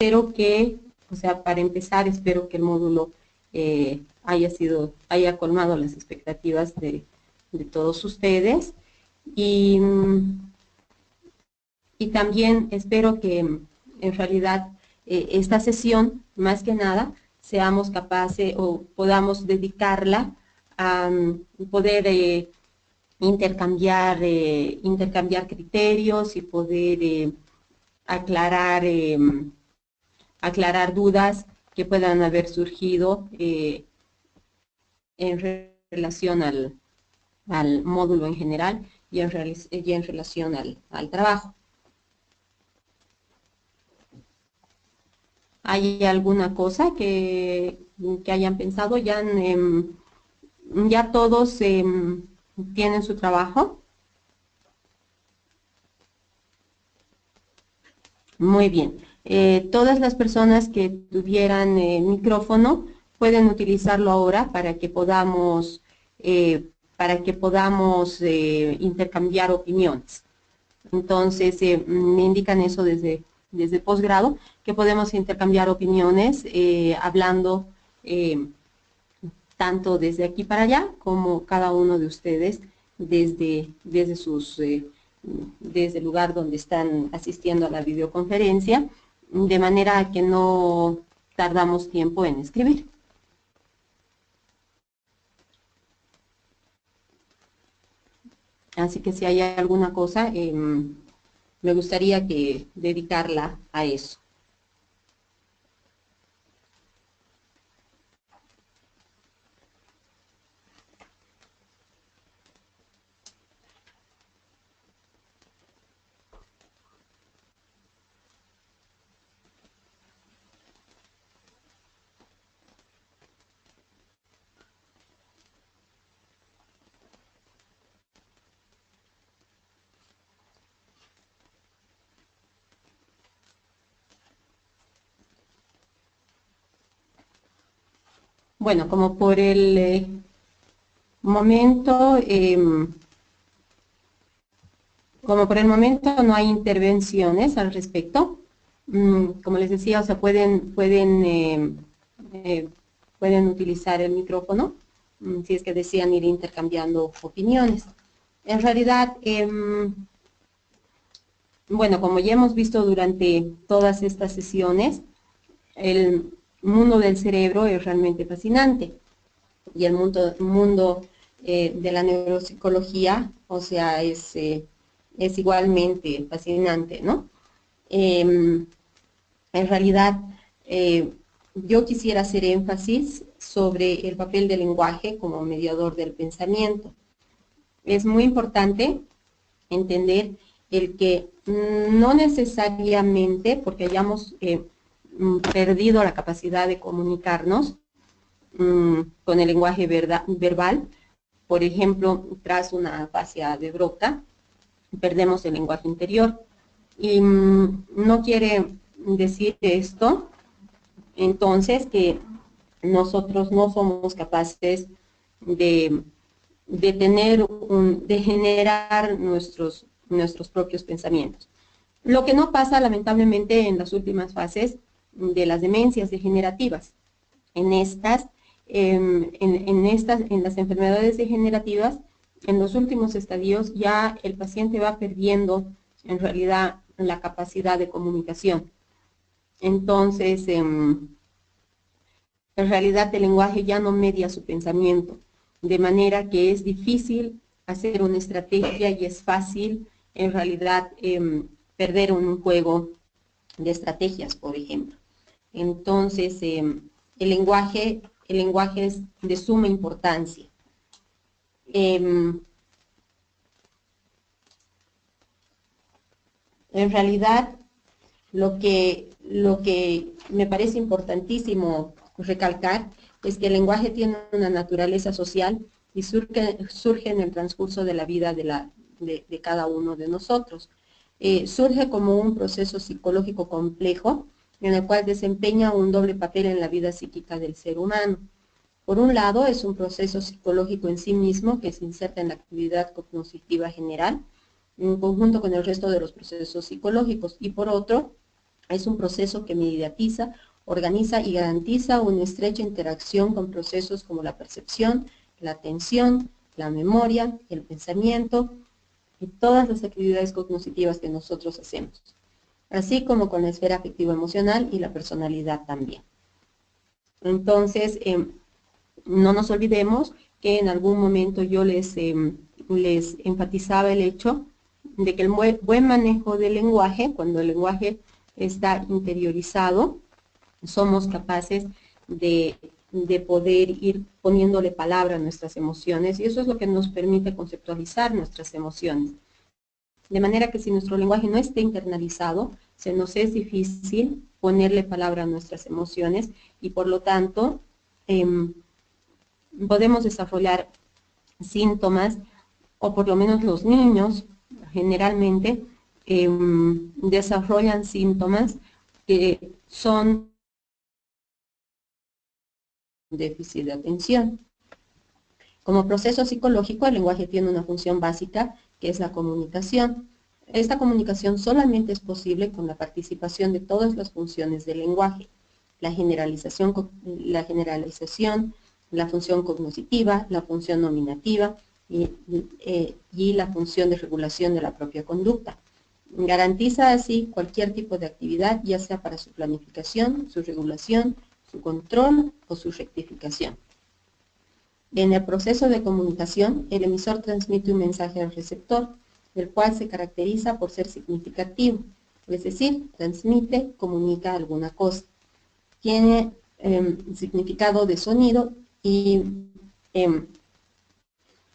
espero que, o sea, para empezar, espero que el módulo haya colmado las expectativas de todos ustedes. Y también espero que en realidad esta sesión, más que nada, seamos capaces o podamos dedicarla a poder intercambiar criterios y poder aclarar, aclarar dudas que puedan haber surgido en relación al módulo en general y en relación al trabajo. ¿Hay alguna cosa que hayan pensado? ¿Ya todos tienen su trabajo? Muy bien. Todas las personas que tuvieran micrófono pueden utilizarlo ahora para que podamos intercambiar opiniones. Entonces, me indican eso desde posgrado, que podemos intercambiar opiniones hablando tanto desde aquí para allá como cada uno de ustedes desde el lugar donde están asistiendo a la videoconferencia, de manera que no tardamos tiempo en escribir. Así que si hay alguna cosa, me gustaría dedicarla a eso. Bueno, como por el momento, no hay intervenciones al respecto. Como les decía, o sea, pueden utilizar el micrófono si es que desean ir intercambiando opiniones. En realidad, bueno, como ya hemos visto durante todas estas sesiones, el mundo del cerebro es realmente fascinante. Y el mundo de la neuropsicología, o sea, es igualmente fascinante, ¿no? En realidad, yo quisiera hacer énfasis sobre el papel del lenguaje como mediador del pensamiento. Es muy importante entender el que no necesariamente, porque hayamos perdido la capacidad de comunicarnos con el lenguaje verbal, por ejemplo, tras una afasia de Broca, perdemos el lenguaje interior. Y no quiere decir esto, entonces, que nosotros no somos capaces de generar nuestros propios pensamientos. Lo que no pasa, lamentablemente, en las últimas fases de las demencias degenerativas. En las enfermedades degenerativas, en los últimos estadios, ya el paciente va perdiendo, en realidad, la capacidad de comunicación. Entonces, en realidad, el lenguaje ya no media su pensamiento, de manera que es difícil hacer una estrategia y es fácil, en realidad, perder un juego de estrategias, por ejemplo. Entonces, el lenguaje es de suma importancia. En realidad, lo que me parece importantísimo recalcar es que el lenguaje tiene una naturaleza social y surge en el transcurso de la vida de cada uno de nosotros. Surge como un proceso psicológico complejo en el cual desempeña un doble papel en la vida psíquica del ser humano. Por un lado, es un proceso psicológico en sí mismo que se inserta en la actividad cognitiva general, en conjunto con el resto de los procesos psicológicos, y por otro, Es un proceso que mediatiza, organiza y garantiza una estrecha interacción con procesos como la percepción, la atención, la memoria, el pensamiento y todas las actividades cognitivas que nosotros hacemos, así como con la esfera afectivo-emocional y la personalidad también. Entonces, no nos olvidemos que en algún momento yo les enfatizaba el hecho de que el buen manejo del lenguaje, cuando el lenguaje está interiorizado, somos capaces de poder ir poniéndole palabra a nuestras emociones, y eso es lo que nos permite conceptualizar nuestras emociones. De manera que si nuestro lenguaje no está internalizado, se nos es difícil ponerle palabra a nuestras emociones, y por lo tanto podemos desarrollar síntomas, o por lo menos los niños generalmente desarrollan síntomas que son déficit de atención. Como proceso psicológico, el lenguaje tiene una función básica, que es la comunicación. Esta comunicación solamente es posible con la participación de todas las funciones del lenguaje: la generalización, la función cognitiva, la función nominativa y la función de regulación de la propia conducta. Garantiza así cualquier tipo de actividad, ya sea para su planificación, su regulación, su control o su rectificación. En el proceso de comunicación, el emisor transmite un mensaje al receptor, el cual se caracteriza por ser significativo, es decir, transmite, comunica alguna cosa. Tiene significado de sonido y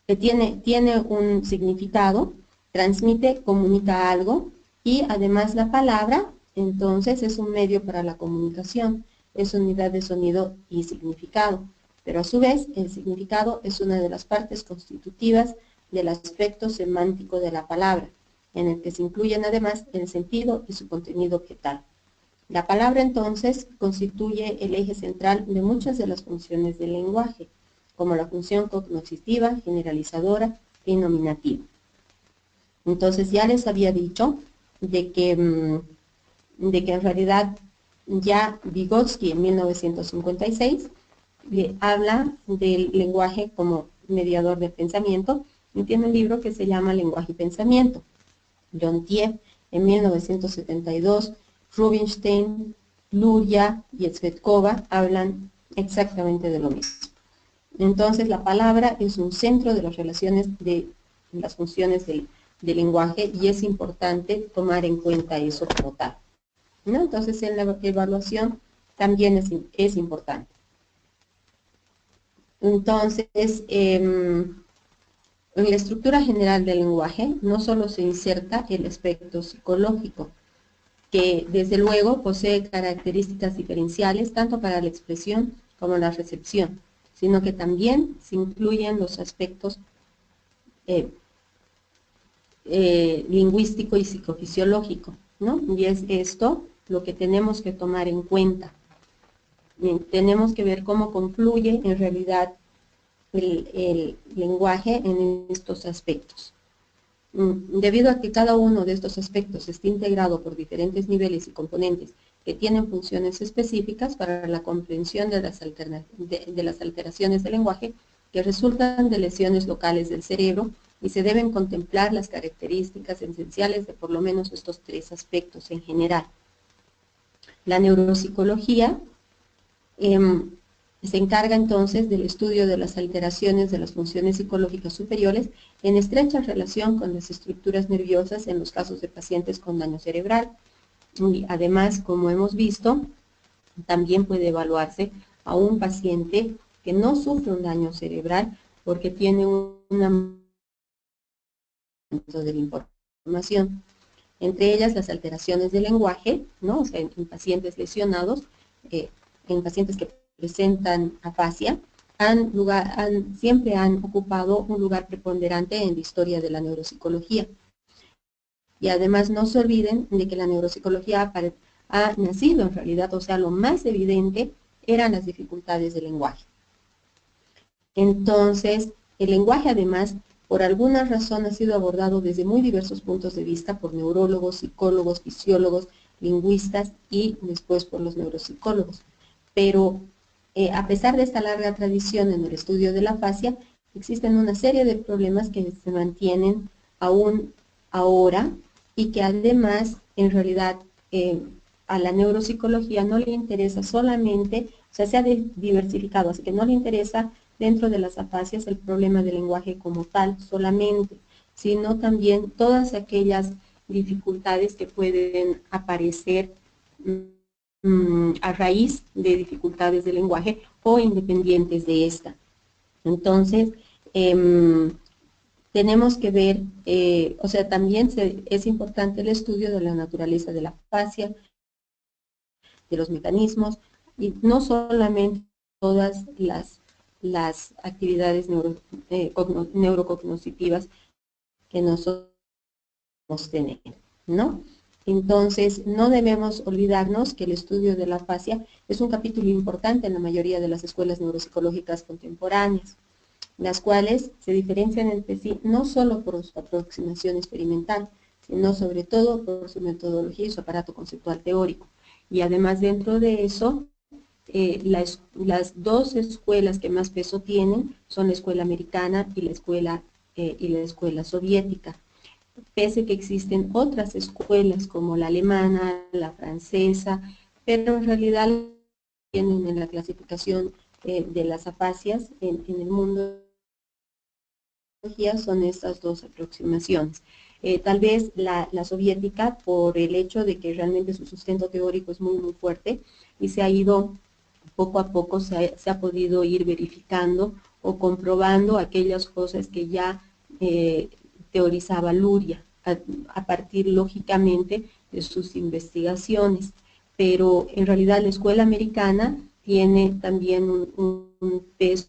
tiene un significado, transmite, comunica algo, y además la palabra, entonces, es un medio para la comunicación, es unidad de sonido y significado. Pero a su vez, el significado es una de las partes constitutivas del aspecto semántico de la palabra, en el que se incluyen además el sentido y su contenido objetal. La palabra, entonces, constituye el eje central de muchas de las funciones del lenguaje, como la función cognitiva, generalizadora y nominativa. Entonces, ya les había dicho de que en realidad ya Vygotsky en 1956 le habla del lenguaje como mediador del pensamiento, y tiene un libro que se llama Lenguaje y Pensamiento. Leontiev en 1972, Rubinstein, Luria y Tsvetkova hablan exactamente de lo mismo. Entonces, la palabra es un centro de las relaciones de las funciones del lenguaje, y es importante tomar en cuenta eso como tal, ¿no? Entonces, en la evaluación también es importante. Entonces, en la estructura general del lenguaje no solo se inserta el aspecto psicológico, que desde luego posee características diferenciales tanto para la expresión como la recepción, sino que también se incluyen los aspectos lingüístico y psicofisiológico, ¿no? Y es esto lo que tenemos que tomar en cuenta. Tenemos que ver cómo confluye en realidad el lenguaje en estos aspectos. Debido a que cada uno de estos aspectos está integrado por diferentes niveles y componentes que tienen funciones específicas para la comprensión de las alteraciones del lenguaje que resultan de lesiones locales del cerebro, y se deben contemplar las características esenciales de por lo menos estos tres aspectos en general. La neuropsicología se encarga entonces del estudio de las alteraciones de las funciones psicológicas superiores en estrecha relación con las estructuras nerviosas en los casos de pacientes con daño cerebral. Y además, como hemos visto, también puede evaluarse a un paciente que no sufre un daño cerebral porque tiene una de la información, entre ellas las alteraciones del lenguaje, ¿no? O sea, en pacientes lesionados, en pacientes que presentan afasia, siempre han ocupado un lugar preponderante en la historia de la neuropsicología. Y además no se olviden de que la neuropsicología ha nacido en realidad, o sea, lo más evidente eran las dificultades del lenguaje. Entonces, el lenguaje además, por alguna razón, ha sido abordado desde muy diversos puntos de vista por neurólogos, psicólogos, fisiólogos lingüistas y después por los neuropsicólogos. Pero a pesar de esta larga tradición en el estudio de la afasia, existen una serie de problemas que se mantienen aún ahora y que además, en realidad, a la neuropsicología no le interesa solamente, o sea, se ha diversificado, así que no le interesa dentro de las afasias el problema del lenguaje como tal solamente, sino también todas aquellas dificultades que pueden aparecer a raíz de dificultades de lenguaje o independientes de esta. Entonces, tenemos que ver, o sea, también es importante el estudio de la naturaleza de la afasia, de los mecanismos, y no solamente todas las actividades neurocognitivas que nosotros tener, ¿no? Entonces, no debemos olvidarnos que el estudio de la afasia es un capítulo importante en la mayoría de las escuelas neuropsicológicas contemporáneas, las cuales se diferencian entre sí no solo por su aproximación experimental, sino sobre todo por su metodología y su aparato conceptual teórico. Y además dentro de eso, las dos escuelas que más peso tienen son la escuela americana y la escuela soviética. Pese que existen otras escuelas como la alemana, la francesa, pero en realidad tienen en la clasificación de las afasias en el mundo son estas dos aproximaciones. Tal vez la soviética, por el hecho de que realmente su sustento teórico es muy fuerte y se ha ido poco a poco, se ha podido ir verificando o comprobando aquellas cosas que ya teorizaba Luria, a partir lógicamente de sus investigaciones. Pero en realidad la escuela americana tiene también un peso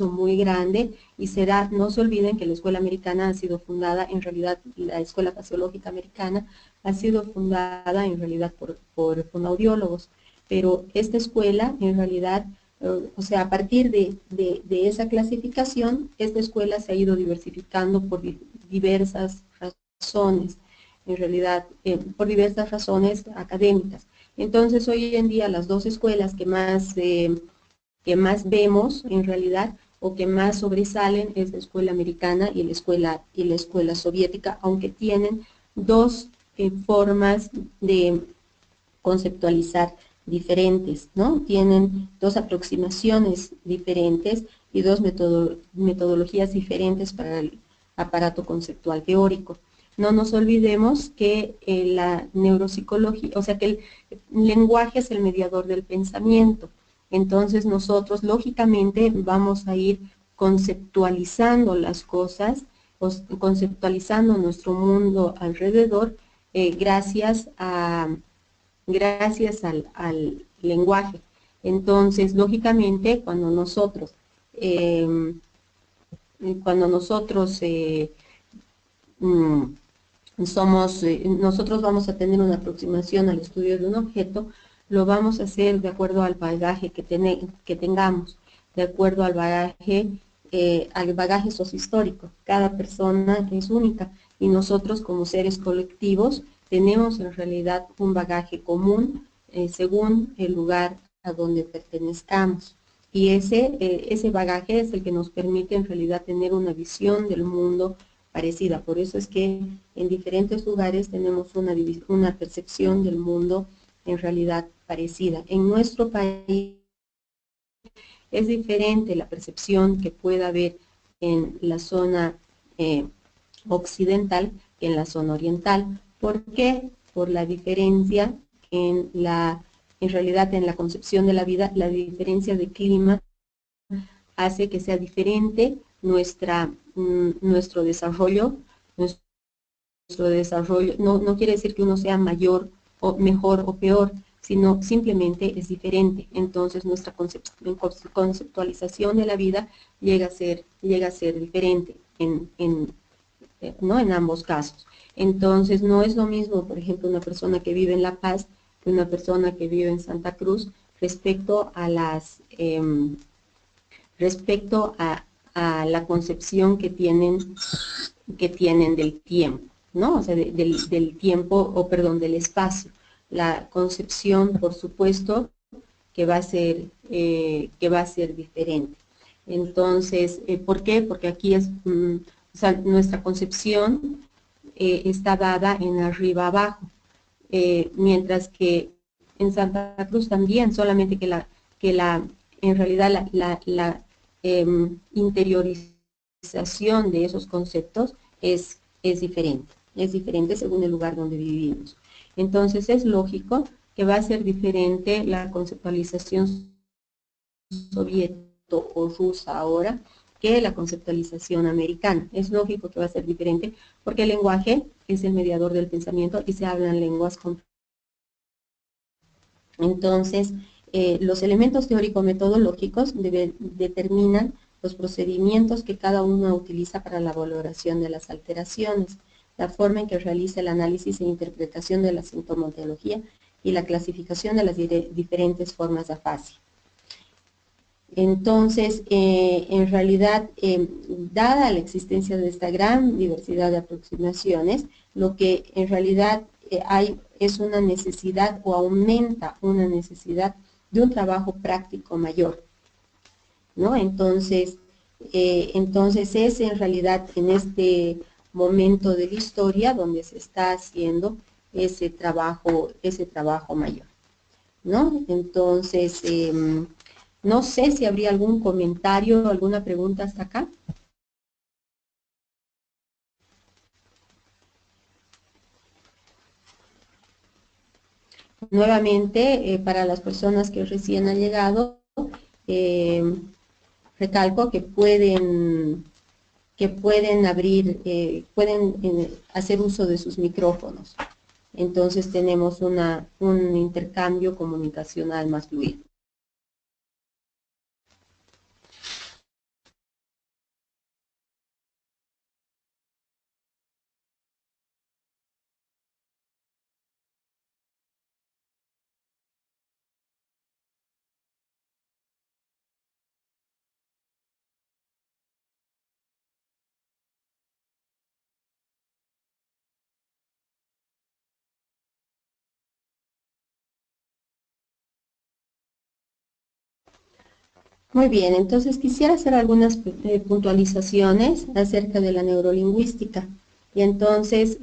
muy grande y no se olviden que la escuela americana ha sido fundada, en realidad la escuela fasiológica americana ha sido fundada en realidad por fonoaudiólogos, pero esta escuela en realidad, o sea, a partir de esa clasificación, esta escuela se ha ido diversificando por diversas razones, en realidad por diversas razones académicas. Entonces hoy en día las dos escuelas que más vemos en realidad o que más sobresalen es la escuela americana y la escuela soviética, aunque tienen dos formas de conceptualizar diferentes, ¿no? Tienen dos aproximaciones diferentes y dos metodologías diferentes para el aparato conceptual teórico. No nos olvidemos que la neuropsicología, o sea que el lenguaje es el mediador del pensamiento. Entonces nosotros lógicamente vamos a ir conceptualizando las cosas, conceptualizando nuestro mundo alrededor gracias al lenguaje. Entonces, lógicamente, cuando nosotros nosotros vamos a tener una aproximación al estudio de un objeto, lo vamos a hacer de acuerdo al bagaje que tengamos, de acuerdo al bagaje sociohistórico. Cada persona es única y nosotros como seres colectivos tenemos en realidad un bagaje común según el lugar a donde pertenezcamos. Y ese bagaje es el que nos permite en realidad tener una visión del mundo parecida. Por eso es que en diferentes lugares tenemos una percepción del mundo en realidad parecida. En nuestro país es diferente la percepción que pueda haber en la zona occidental que en la zona oriental. ¿Por qué? Por la diferencia en realidad en la concepción de la vida, la diferencia de clima hace que sea diferente nuestro desarrollo. Nuestro desarrollo no quiere decir que uno sea mayor o mejor o peor, sino simplemente es diferente. Entonces nuestra conceptualización de la vida llega a ser diferente ¿no? En ambos casos. Entonces no es lo mismo, por ejemplo, una persona que vive en La Paz que una persona que vive en Santa Cruz respecto a la concepción que tienen del tiempo, ¿no? O sea, del tiempo, del espacio. la concepción, por supuesto, que va a ser diferente. Entonces, ¿por qué? Porque aquí o sea, nuestra concepción está dada en arriba abajo, mientras que en Santa Cruz también, solamente en realidad interiorización de esos conceptos es diferente según el lugar donde vivimos. Entonces es lógico que va a ser diferente la conceptualización soviética o rusa ahora que la conceptualización americana. Es lógico que va a ser diferente porque el lenguaje es el mediador del pensamiento y se hablan lenguas complejas. Entonces, los elementos teórico-metodológicos determinan los procedimientos que cada uno utiliza para la valoración de las alteraciones, la forma en que realiza el análisis e interpretación de la sintomatología y la clasificación de las diferentes formas de afasia. Entonces, en realidad, dada la existencia de esta gran diversidad de aproximaciones, lo que en realidad hay es una necesidad o aumenta una necesidad de un trabajo práctico mayor, ¿no? Entonces es en realidad en este momento de la historia donde se está haciendo ese trabajo mayor, ¿no? Entonces, no sé si habría algún comentario, alguna pregunta hasta acá. Nuevamente, para las personas que recién han llegado, recalco que pueden hacer uso de sus micrófonos. Entonces tenemos un intercambio comunicacional más fluido. Muy bien, entonces quisiera hacer algunas puntualizaciones acerca de la neurolingüística. Y entonces,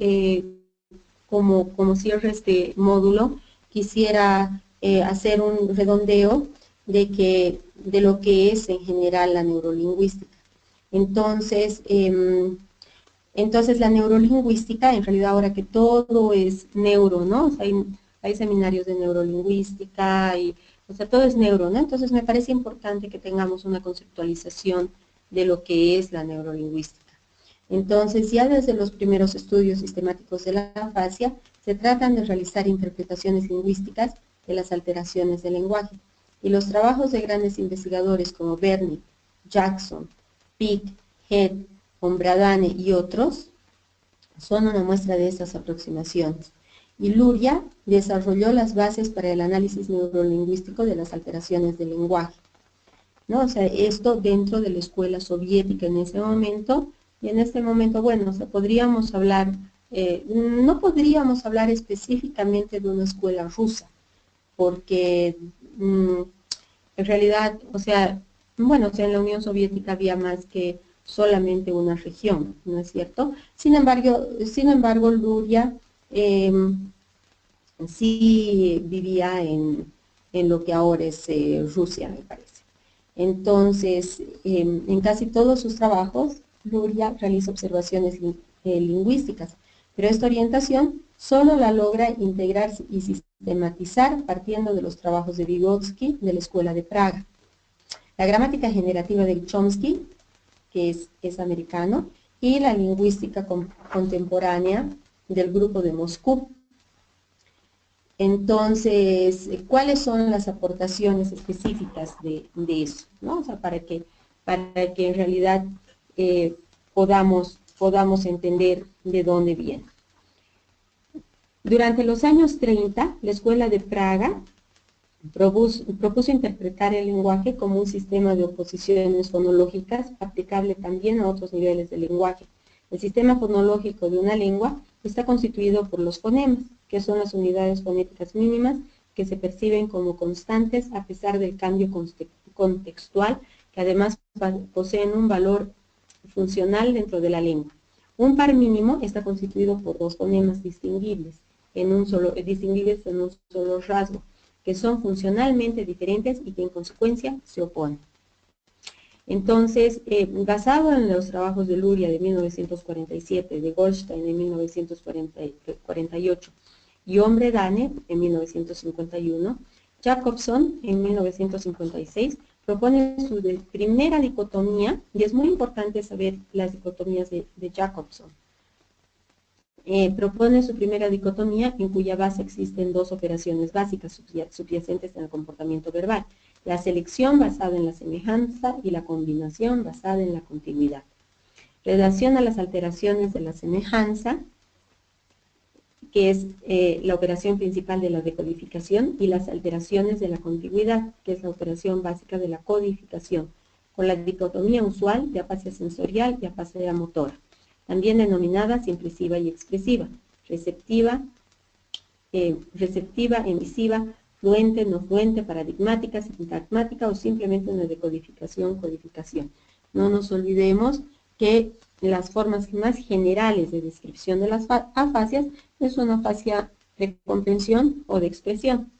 como cierre este módulo, quisiera hacer un redondeo de lo que es en general la neurolingüística. Entonces, la neurolingüística, en realidad ahora que todo es neuro, ¿no? O sea, hay seminarios de neurolingüística, o sea, todo es neuro, ¿no? Entonces me parece importante que tengamos una conceptualización de lo que es la neurolingüística. Entonces, ya desde los primeros estudios sistemáticos de la afasia, se tratan de realizar interpretaciones lingüísticas de las alteraciones del lenguaje. Y los trabajos de grandes investigadores como Bernie, Jackson, Pick, Head, Hombradane y otros son una muestra de estas aproximaciones. Y Luria desarrolló las bases para el análisis neurolingüístico de las alteraciones del lenguaje, ¿no? O sea, esto dentro de la escuela soviética en ese momento, y en este momento, bueno, o sea, podríamos hablar, no podríamos hablar específicamente de una escuela rusa, porque en realidad, o sea, bueno, o sea, en la Unión Soviética había más que solamente una región, ¿no es cierto? Sin embargo, Luria sí vivía en lo que ahora es Rusia, me parece. Entonces, en casi todos sus trabajos, Luria realiza observaciones lingüísticas, pero esta orientación solo la logra integrar y sistematizar partiendo de los trabajos de Vygotsky de la Escuela de Praga. La gramática generativa de Chomsky, que es americano, y la lingüística contemporánea del grupo de Moscú. Entonces, ¿cuáles son las aportaciones específicas de eso? ¿No? O sea, para que en realidad podamos entender de dónde viene. Durante los años 30, la Escuela de Praga propuso interpretar el lenguaje como un sistema de oposiciones fonológicas aplicable también a otros niveles del lenguaje. El sistema fonológico de una lengua está constituido por los fonemas, que son las unidades fonéticas mínimas que se perciben como constantes a pesar del cambio contextual, que además poseen un valor funcional dentro de la lengua. Un par mínimo está constituido por dos fonemas distinguibles en un solo rasgo, que son funcionalmente diferentes y que en consecuencia se oponen. Entonces, basado en los trabajos de Luria de 1947, de Goldstein en 1948 y Hombre-Dane en 1951, Jacobson en 1956 propone su primera dicotomía, y es muy importante saber las dicotomías de Jacobson. Propone su primera dicotomía en cuya base existen dos operaciones básicas subyacentes en el comportamiento verbal: la selección basada en la semejanza y la combinación basada en la contigüidad. Relaciona las alteraciones de la semejanza, que es la operación principal de la decodificación, y las alteraciones de la contigüidad, que es la operación básica de la codificación, con la dicotomía usual de afasia sensorial y afasia motora, también denominada simpliciva y expresiva, receptiva, emisiva, fluente, no fluente, paradigmática, sintagmática o simplemente una decodificación, codificación. No nos olvidemos que las formas más generales de descripción de las afasias es una afasia de comprensión o de expresión.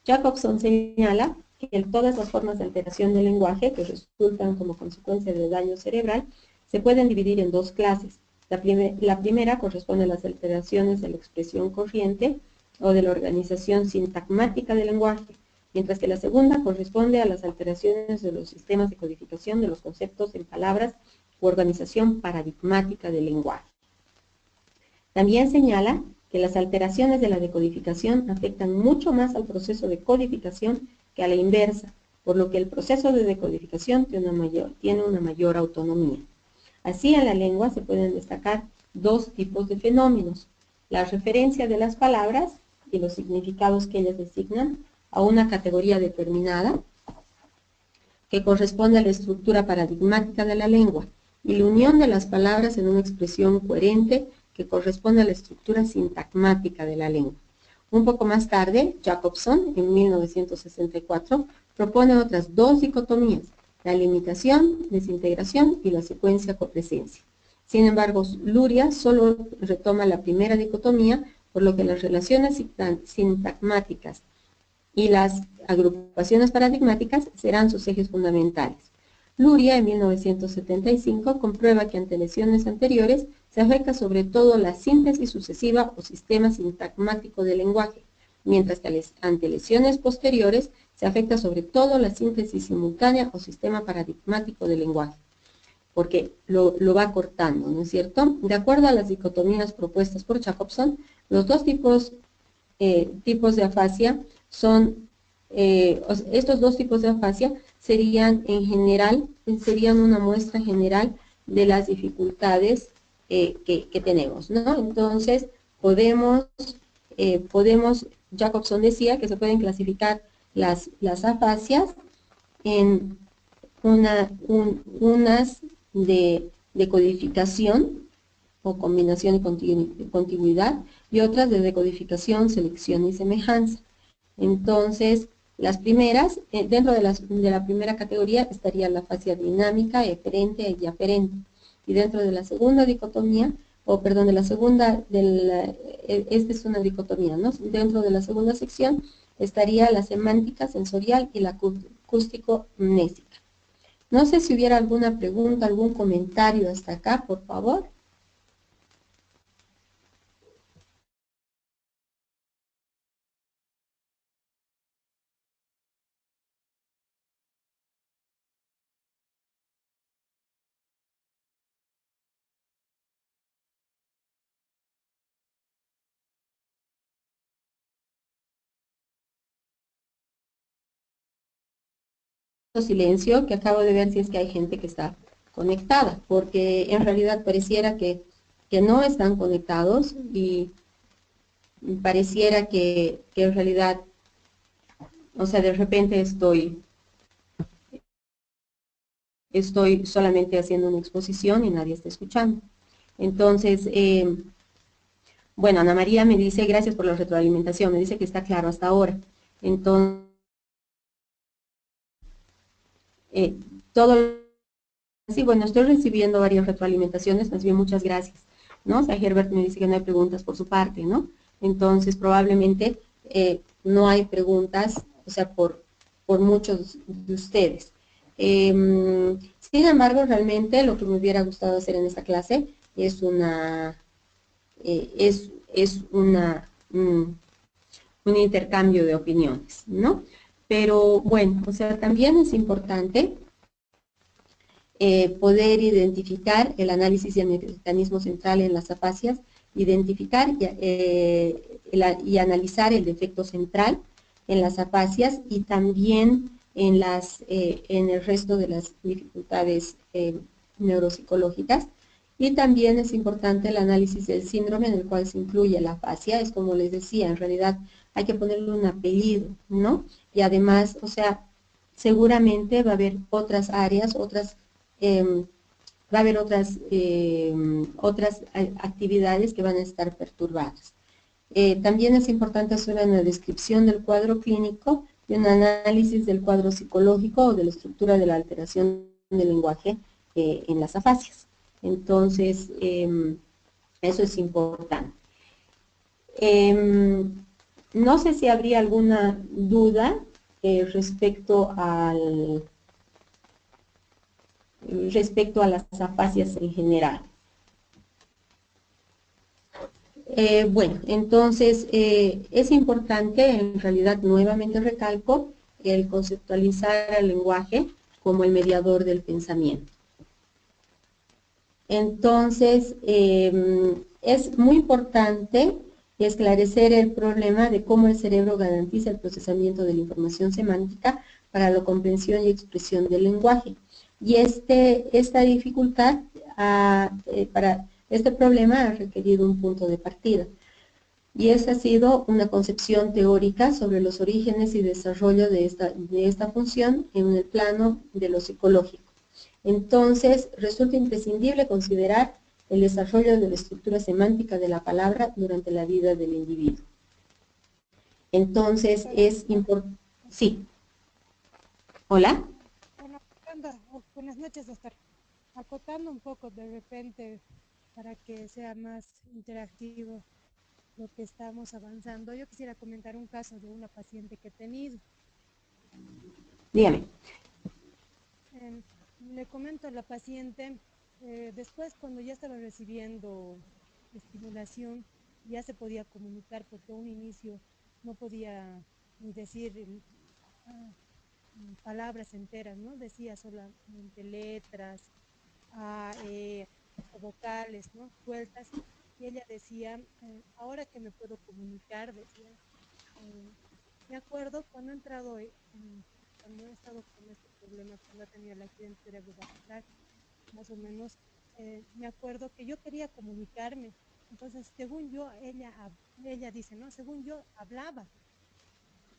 Jacobson señala que todas las formas de alteración del lenguaje que resultan como consecuencia de daño cerebral se pueden dividir en dos clases. La primera corresponde a las alteraciones de la expresión corriente o de la organización sintagmática del lenguaje, mientras que la segunda corresponde a las alteraciones de los sistemas de codificación de los conceptos en palabras u organización paradigmática del lenguaje. También señala que las alteraciones de la decodificación afectan mucho más al proceso de codificación que a la inversa, por lo que el proceso de decodificación tiene una mayor autonomía. Así, en la lengua se pueden destacar dos tipos de fenómenos: la referencia de las palabras y los significados que ellas designan a una categoría determinada, que corresponde a la estructura paradigmática de la lengua, y la unión de las palabras en una expresión coherente que corresponde a la estructura sintagmática de la lengua. Un poco más tarde, Jacobson, en 1964, propone otras dos dicotomías: la limitación, desintegración y la secuencia copresencia. Sin embargo, Luria solo retoma la primera dicotomía, por lo que las relaciones sintagmáticas y las agrupaciones paradigmáticas serán sus ejes fundamentales. Luria, en 1975, comprueba que ante lesiones anteriores se afecta sobre todo la síntesis sucesiva o sistema sintagmático del lenguaje, mientras que ante lesiones posteriores se afecta sobre todo la síntesis simultánea o sistema paradigmático del lenguaje, porque lo va cortando, ¿no es cierto? De acuerdo a las dicotomías propuestas por Jacobson, los dos tipos de afasia son, estos dos tipos de afasia serían en general, serían una muestra general de las dificultades que tenemos, ¿no? Entonces, Jacobson decía que se pueden clasificar las afasias en unas de codificación o combinación y contigüidad, y otras de decodificación, selección y semejanza. Entonces, las primeras, dentro de la primera categoría estaría la afasia dinámica, eferente y aferente. Y dentro de la segunda dicotomía, de la segunda, esta es una dicotomía, ¿no? Dentro de la segunda sección estaría la semántica sensorial y la acústico-mnésica. No sé si hubiera alguna pregunta, algún comentario hasta acá, por favor. Silencio, que acabo de ver si es que hay gente que está conectada, porque en realidad pareciera que no están conectados, y pareciera que en realidad, o sea, de repente estoy solamente haciendo una exposición y nadie está escuchando. Entonces, Bueno, Ana María me dice, gracias por la retroalimentación, me dice que está claro hasta ahora. Entonces, eh, todo, sí, bueno, estoy recibiendo varias retroalimentaciones, más bien muchas gracias, ¿no? O sea, Herbert me dice que no hay preguntas por su parte, ¿no? Entonces, probablemente no hay preguntas, o sea, por muchos de ustedes. Sin embargo, realmente lo que me hubiera gustado hacer en esta clase es un intercambio de opiniones, ¿no? Pero bueno, o sea, también es importante poder identificar el análisis y el mecanismo central en las afasias, identificar y analizar el defecto central en las afasias y también en el resto de las dificultades neuropsicológicas. Y también es importante el análisis del síndrome en el cual se incluye la afasia, es como les decía, en realidad hay que ponerle un apellido, ¿no? Y además, o sea, seguramente va a haber otras áreas, va a haber otras actividades que van a estar perturbadas. También es importante hacer una descripción del cuadro clínico y un análisis del cuadro psicológico o de la estructura de la alteración del lenguaje en las afasias. Entonces, eso es importante. No sé si habría alguna duda respecto a las afasias en general. Bueno, entonces es importante, en realidad nuevamente recalco, el conceptualizar al lenguaje como el mediador del pensamiento. Entonces, es muy importante esclarecer el problema de cómo el cerebro garantiza el procesamiento de la información semántica para la comprensión y expresión del lenguaje. Y esta dificultad para este problema ha requerido un punto de partida. Y esa ha sido una concepción teórica sobre los orígenes y desarrollo de esta función en el plano de lo psicológico. Entonces, resulta imprescindible considerar el desarrollo de la estructura semántica de la palabra durante la vida del individuo. Entonces, es importante... Sí. ¿Hola? Bueno, buenas noches, doctor. Acotando un poco de repente para que sea más interactivo lo que estamos avanzando, yo quisiera comentar un caso de una paciente que he tenido. Dígame. Le comento a la paciente, después cuando ya estaba recibiendo estimulación, ya se podía comunicar porque a un inicio no podía ni decir ah, palabras enteras, ¿no? Decía solamente letras, o vocales, ¿no? Sueltas. Y ella decía, ahora que me puedo comunicar, decía, eh, me acuerdo cuando he entrado, cuando he estado con este problema, cuando ha tenido el accidente cerebrovascular, más o menos, me acuerdo que yo quería comunicarme. Entonces, según yo, ella dice, ¿no? Según yo, hablaba,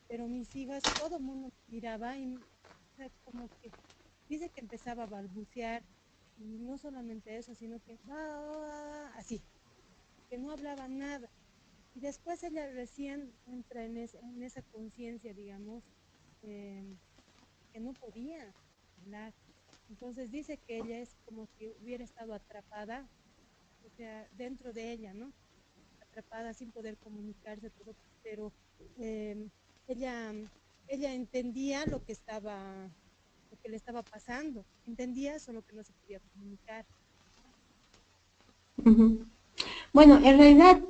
pero mis hijas, todo el mundo miraba y como que dice que empezaba a balbucear y no solamente eso, sino que así, que no hablaba nada. Y después ella recién entra en esa conciencia, digamos, eh, que no podía hablar. Entonces dice que ella es como si hubiera estado atrapada, o sea, dentro de ella, ¿no? Atrapada sin poder comunicarse, todo, pero eh, ella, ella entendía lo que le estaba pasando, entendía solo que no se podía comunicar. Bueno, en realidad,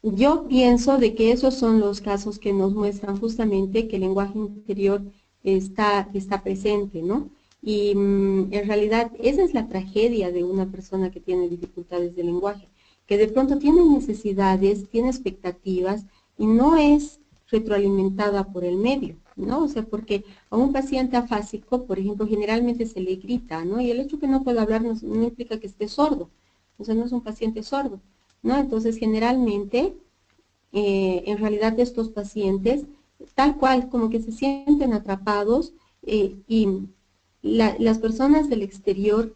yo pienso de que esos son los casos que nos muestran justamente que el lenguaje interior está presente, ¿no? Y en realidad esa es la tragedia de una persona que tiene dificultades de lenguaje, que de pronto tiene necesidades, tiene expectativas y no es retroalimentada por el medio, ¿no? O sea, porque a un paciente afásico, por ejemplo, generalmente se le grita, ¿no? Y el hecho que no pueda hablar no implica que esté sordo, o sea, no es un paciente sordo, ¿no? Entonces, generalmente, en realidad estos pacientes, tal cual, como que se sienten atrapados y las personas del exterior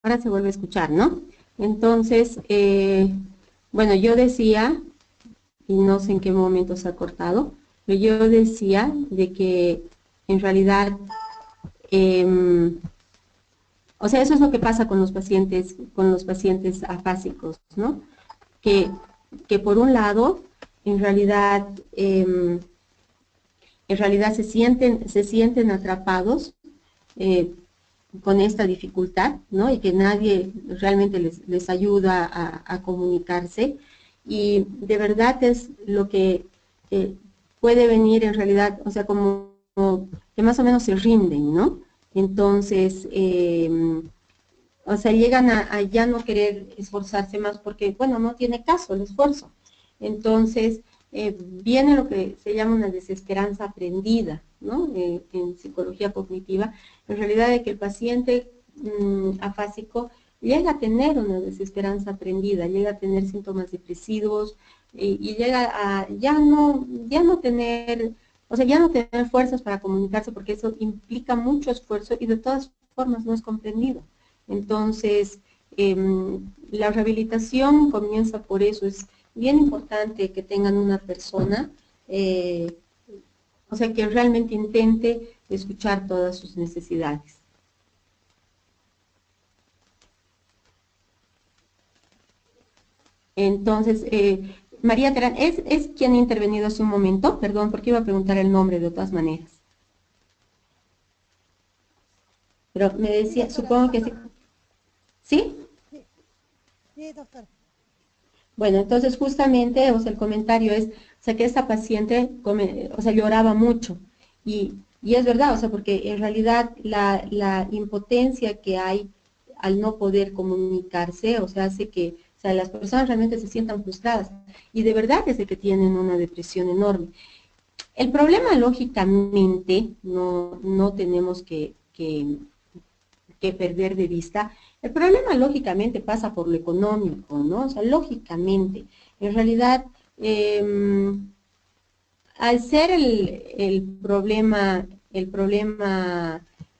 ahora se vuelve a escuchar, ¿no? Entonces, bueno, yo decía, y no sé en qué momento se ha cortado, pero yo decía de que en realidad, eh, o sea, eso es lo que pasa con los pacientes afásicos, ¿no? Que, que por un lado, en realidad, eh, se sienten atrapados eh, con esta dificultad, ¿no? Y que nadie realmente les ayuda a comunicarse. Y de verdad es lo que eh, puede venir en realidad, o sea, como que más o menos se rinden, ¿no? Entonces, o sea, llegan a ya no querer esforzarse más porque, bueno, no tiene caso el esfuerzo. Entonces, viene lo que se llama una desesperanza aprendida, ¿no? En psicología cognitiva, en realidad de que el paciente afásico llega a tener una desesperanza aprendida, llega a tener síntomas depresivos y llega a ya no tener, o sea, ya no tener fuerzas para comunicarse porque eso implica mucho esfuerzo y de todas formas no es comprendido. Entonces, la rehabilitación comienza por eso. Es bien importante que tengan una persona, o sea, que realmente intente escuchar todas sus necesidades. Entonces, María Terán, es quien ha intervenido hace un momento, perdón, porque iba a preguntar el nombre de todas maneras. Pero me Sí, decía, doctora, supongo soy que yo. sí. ¿Sí? Sí, sí, doctora. Bueno, entonces justamente, o sea, el comentario es, o sea, que esta paciente, o sea, lloraba mucho. Y es verdad, o sea, porque en realidad la impotencia que hay al no poder comunicarse, o sea, hace que, o sea, las personas realmente se sientan frustradas. Y de verdad es de que tienen una depresión enorme. El problema, lógicamente, no tenemos que perder de vista. El problema lógicamente pasa por lo económico, ¿no? O sea, lógicamente, en realidad, al ser el problema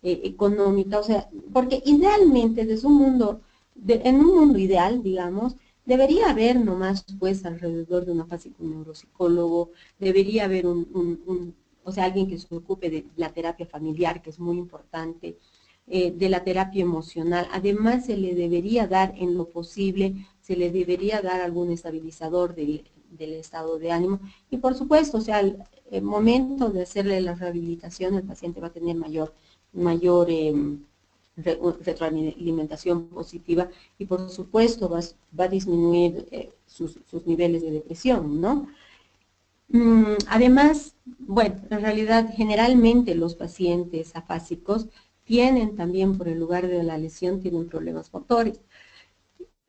económico, o sea, porque idealmente desde un mundo, en un mundo ideal, digamos, debería haber nomás pues alrededor de una fase con un neuropsicólogo, debería haber o sea, alguien que se ocupe de la terapia familiar, que es muy importante, de la terapia emocional. Además, se le debería dar en lo posible, se le debería dar algún estabilizador del estado de ánimo. Y por supuesto, o sea, el momento de hacerle la rehabilitación, el paciente va a tener mayor retroalimentación positiva y por supuesto va a disminuir sus niveles de depresión, ¿no? Además, bueno, en realidad generalmente los pacientes afásicos tienen también por el lugar de la lesión, tienen problemas motores.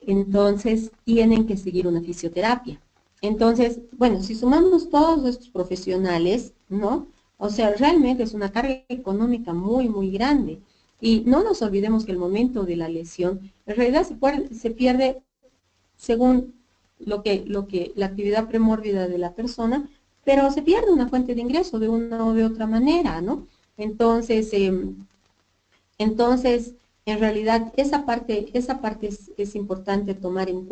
Entonces tienen que seguir una fisioterapia. Entonces, bueno, si sumamos todos estos profesionales, ¿no? O sea, realmente es una carga económica muy, muy grande. Y no nos olvidemos que el momento de la lesión, en realidad se pierde según la actividad premórbida de la persona, pero se pierde una fuente de ingreso de una o de otra manera, ¿no? Entonces, entonces, en realidad, esa parte es importante tomar en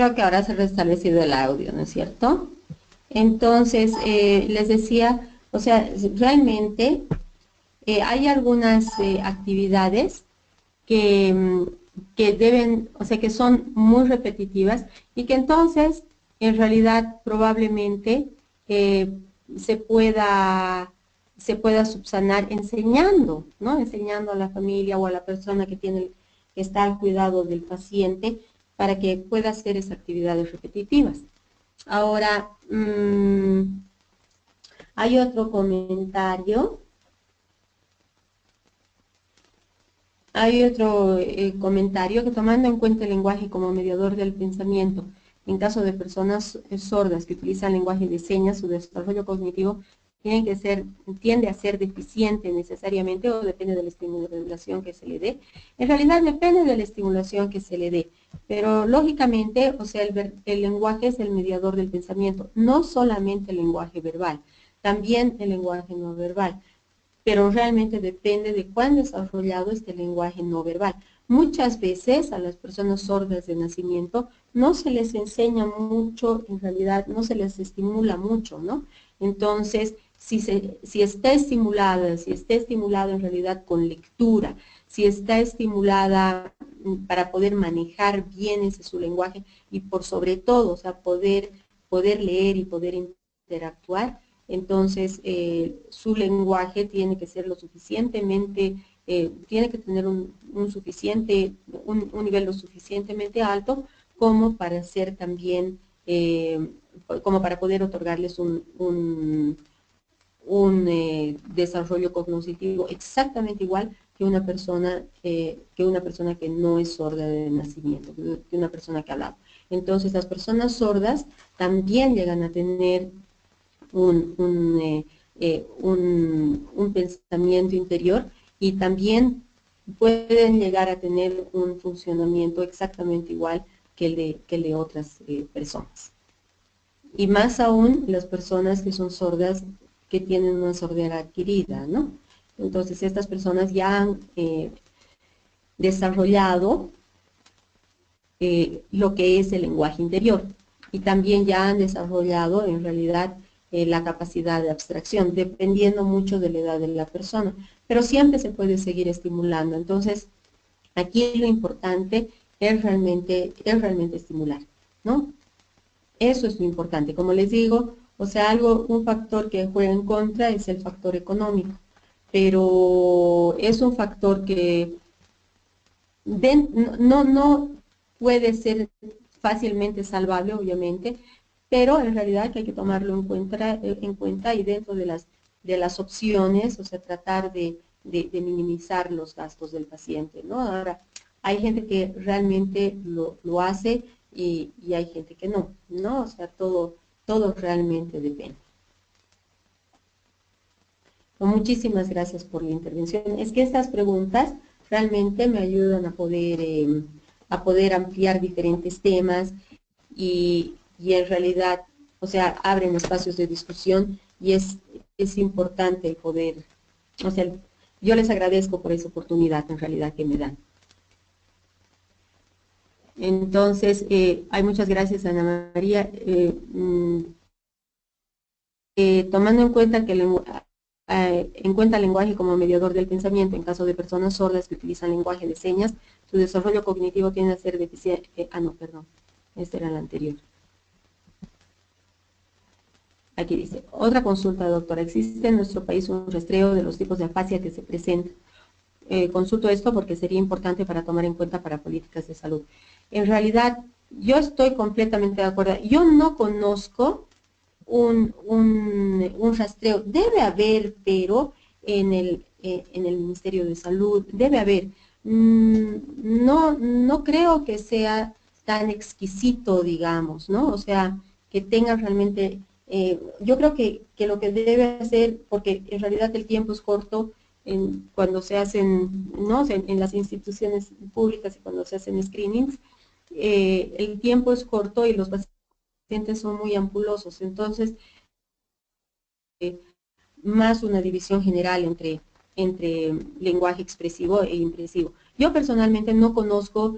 Creo que ahora se ha restablecido el audio, ¿no es cierto? Entonces, les decía, o sea, realmente hay algunas actividades que, que deben, o sea, que son muy repetitivas y que entonces, en realidad, probablemente eh, se pueda, se pueda subsanar enseñando, ¿no? Enseñando a la familia o a la persona que tiene, que está al cuidado del paciente para que pueda hacer esas actividades repetitivas. Ahora, hay otro comentario. Hay otro comentario que tomando en cuenta el lenguaje como mediador del pensamiento, en caso de personas sordas que utilizan lenguaje de señas, su desarrollo cognitivo tiende a ser deficiente necesariamente o depende de la estimulación que se le dé. En realidad depende de la estimulación que se le dé, pero lógicamente, o sea, el lenguaje es el mediador del pensamiento, no solamente el lenguaje verbal, también el lenguaje no verbal, pero realmente depende de cuán desarrollado esté el lenguaje no verbal. Muchas veces a las personas sordas de nacimiento no se les enseña mucho, en realidad no se les estimula mucho, ¿no? Entonces, si está estimulada, si está estimulada en realidad con lectura, si está estimulada para poder manejar bien ese su lenguaje y por sobre todo, o sea, poder leer y poder interactuar, entonces su lenguaje tiene que ser lo suficientemente, tiene que tener un nivel lo suficientemente alto como para ser también, como para poder otorgarles un desarrollo cognitivo exactamente igual que una persona que no es sorda de nacimiento, que una persona que habla. Entonces las personas sordas también llegan a tener un pensamiento interior y también pueden llegar a tener un funcionamiento exactamente igual que el de otras personas. Y más aún las personas que son sordas, que tienen una sordera adquirida, ¿no? Entonces estas personas ya han desarrollado lo que es el lenguaje interior y también ya han desarrollado en realidad la capacidad de abstracción, dependiendo mucho de la edad de la persona, pero siempre se puede seguir estimulando. Entonces, aquí lo importante es realmente estimular, ¿no? Eso es lo importante. Como les digo, o sea, un factor que juega en contra es el factor económico, pero es un factor que no puede ser fácilmente salvable, obviamente, pero en realidad que hay que tomarlo en cuenta y dentro de las opciones, o sea, tratar de minimizar los gastos del paciente, ¿no? Ahora, hay gente que realmente lo hace y hay gente que no, ¿no? O sea, todo realmente depende. Muchísimas gracias por la intervención. Es que estas preguntas realmente me ayudan a poder ampliar diferentes temas y en realidad, o sea, abren espacios de discusión y es importante el poder, o sea, yo les agradezco por esa oportunidad en realidad que me dan. Entonces, hay muchas gracias, Ana María. Tomando en cuenta el lenguaje como mediador del pensamiento, en caso de personas sordas que utilizan lenguaje de señas, su desarrollo cognitivo tiende a ser deficiente. No, perdón, este era el anterior. Aquí dice, otra consulta, doctora. ¿Existe en nuestro país un rastreo de los tipos de afasia que se presentan? Consulto esto porque sería importante para tomar en cuenta para políticas de salud. En realidad, yo estoy completamente de acuerdo. Yo no conozco un rastreo. Debe haber, pero en el Ministerio de Salud, debe haber. No creo que sea tan exquisito, digamos, ¿no? O sea, que tenga realmente, yo creo que lo que debe hacer, porque en realidad el tiempo es corto, cuando se hacen, ¿no? En las instituciones públicas y cuando se hacen screenings, el tiempo es corto y los pacientes son muy ampulosos, entonces más una división general entre lenguaje expresivo e impresivo. Yo personalmente no conozco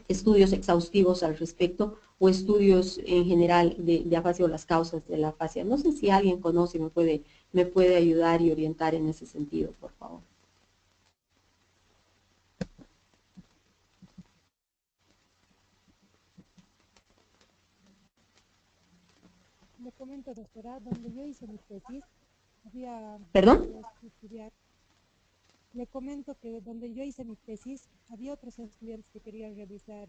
estudios exhaustivos al respecto o estudios en general de afasia o las causas de la afasia. No sé si alguien conoce y me puede ayudar y orientar en ese sentido, por favor. Le comento, doctora, donde yo hice mi tesis, había ¿Perdón? otros estudiantes. Le comento que donde yo hice mi tesis, había otros estudiantes que querían realizar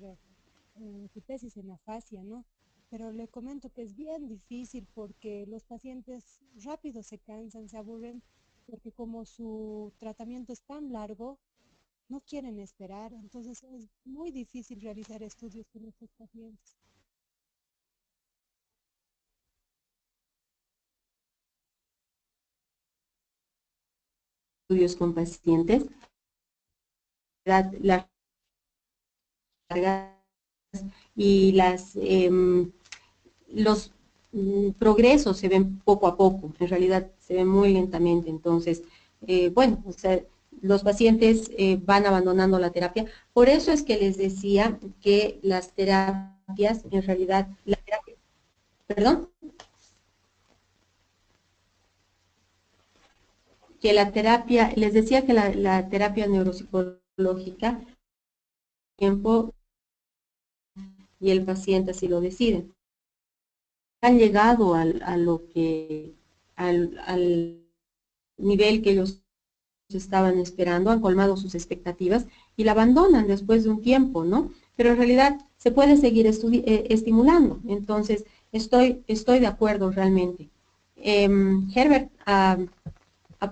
su tesis en afasia, ¿no? Pero le comento que es bien difícil porque los pacientes rápido se cansan, se aburren, porque como su tratamiento es tan largo, no quieren esperar. Entonces es muy difícil realizar estudios con estos pacientes. Estudios con pacientes, las cargas y los progresos se ven poco a poco, en realidad se ven muy lentamente, entonces, bueno, o sea, los pacientes van abandonando la terapia. Por eso es que les decía que las terapias, en realidad, perdón, que la terapia, les decía que la terapia neuropsicológica, tiempo y el paciente así lo deciden. Han llegado al nivel que ellos estaban esperando, han colmado sus expectativas y la abandonan después de un tiempo, ¿no? Pero en realidad se puede seguir estimulando. Entonces, estoy de acuerdo realmente. Herbert ha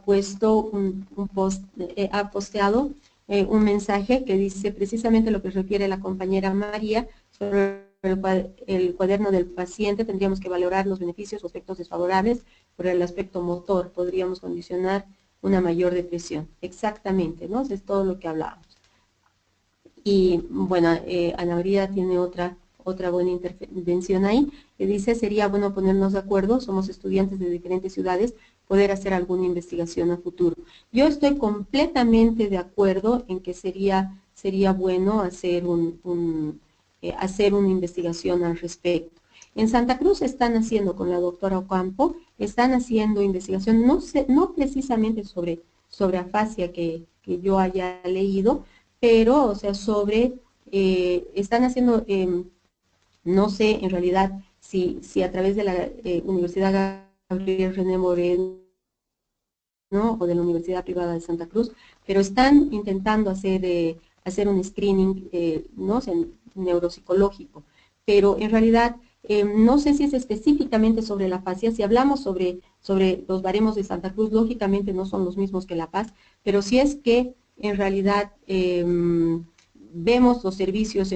puesto un post, ha posteado un mensaje que dice precisamente lo que refiere la compañera María sobre el cuaderno del paciente. Tendríamos que valorar los beneficios o aspectos desfavorables por el aspecto motor. Podríamos condicionar una mayor depresión. Exactamente, ¿no? Eso es todo lo que hablábamos. Y bueno, Ana María tiene otra buena intervención ahí, que dice, sería bueno ponernos de acuerdo, somos estudiantes de diferentes ciudades, poder hacer alguna investigación a futuro. Yo estoy completamente de acuerdo en que sería bueno hacer una investigación al respecto. En Santa Cruz están haciendo con la doctora Ocampo, están haciendo investigación, no precisamente sobre afasia que yo haya leído, pero, o sea, están haciendo, no sé en realidad si a través de la Universidad Gabriel René Moreno, ¿no? O de la Universidad Privada de Santa Cruz, pero están intentando hacer un screening, ¿no? Neuropsicológico, pero en realidad no sé si es específicamente sobre la fascia. Si hablamos sobre los baremos de Santa Cruz, lógicamente no son los mismos que La Paz, pero si es que en realidad vemos los servicios